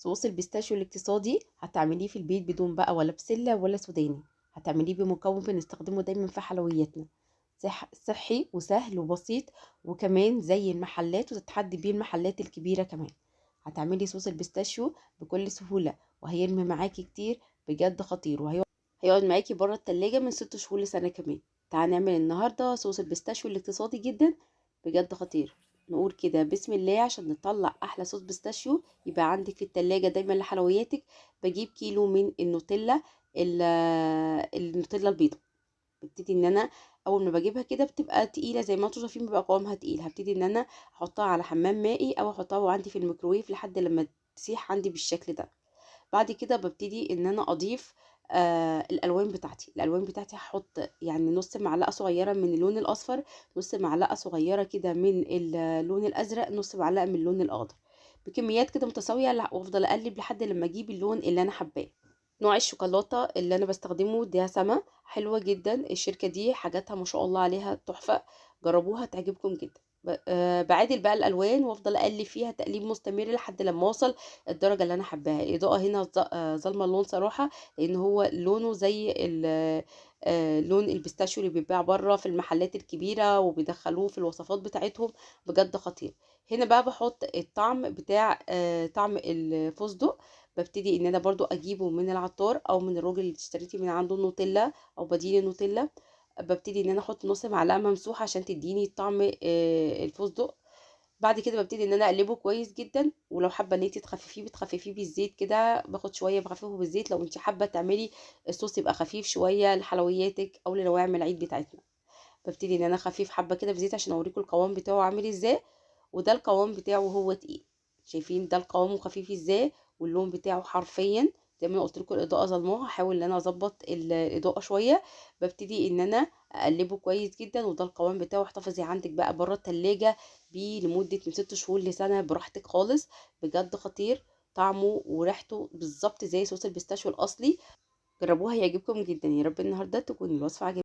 صوص البيستاشيو الاقتصادي هتعمليه في البيت بدون بقى ولا بسلة ولا سوداني. هتعمليه بمكون بنستخدمه دايما في حلوياتنا، صحي وسهل وبسيط، وكمان زي المحلات وتتحدي بيه المحلات الكبيرة كمان. هتعملي صوص البيستاشيو بكل سهولة وهيرمي معاكي كتير، بجد خطير، هيقعد معاكي بره التلاجة من 6 شهور لسنة كمان. تعالى نعمل النهاردة صوص البيستاشيو الاقتصادي جدا، بجد خطير. نقول كده بسم الله عشان نطلع احلى صوص بيستاشيو يبقى عندك في التلاجة دايما لحلوياتك. بجيب كيلو من النوتيلا، النوتيلا البيضاء. ببتدي ان انا اول ما بجيبها كده بتبقى تقيله زي ما انتم شايفين، بيبقى قوامها تقيل. هبتدي ان انا احطها على حمام مائي او احطها عندي في الميكروويف لحد لما تسيح عندي بالشكل ده. بعد كده ببتدي ان انا اضيف الالوان بتاعتي هحط يعني نص معلقه صغيره من اللون الاصفر، نص معلقه صغيره كده من اللون الازرق، نص معلقه من اللون الاخضر، بكميات كده متساويه، وافضل اقلب لحد لما اجيب اللون اللي انا حباه. نوع الشوكولاته اللي انا بستخدمه ده سما، حلوه جدا الشركه دي، حاجاتها ما شاء الله عليها تحفه، جربوها تعجبكم جدا. بعادل بقى الالوان وافضل اقلب فيها تقليب مستمر لحد لما اوصل الدرجه اللي انا حباها. الاضاءه هنا ظالمه اللون صراحه، لان هو لونه زي لون البيستاشيو اللي بيتباع بره في المحلات الكبيره وبيدخلوه في الوصفات بتاعتهم، بجد خطير. هنا بقى بحط الطعم بتاع طعم الفستق. ببتدي ان انا برضو اجيبه من العطار او من الراجل اللي اشتريتي من عنده النوتيلا او بديل النوتيلا. ببتدي ان انا احط نص معلقه ممسوحه عشان تديني طعم الفستق. بعد كده ببتدي ان انا اقلبه كويس جدا، ولو حابه ان انت تخففيه بتخففيه بالزيت كده، باخد شويه بخففه بالزيت لو انت حابه تعملي الصوص يبقى خفيف شويه لحلوياتك او لنواعم العيد بتاعتنا. ببتدي ان انا اخفف حبه كده بزيت عشان اوريكم القوام بتاعه عامل ازاي. وده القوام بتاعه هو تقيل، شايفين ده القوام خفيف ازاي، واللون بتاعه حرفيا زي ما قلت لكم الاضاءه ظلموها، هحاول ان انا اظبط الاضاءه شويه. ببتدي ان انا اقلبه كويس جدا، وده القوام بتاعه. احتفظي عندك بقى بره التلاجة بيه لمده من 6 شهور لسنه براحتك خالص، بجد خطير. طعمه وريحته بالظبط زي صوص البيستاشيو الاصلي. جربوها هيعجبكم جدا. يا رب النهارده تكون الوصفه عجبتكم.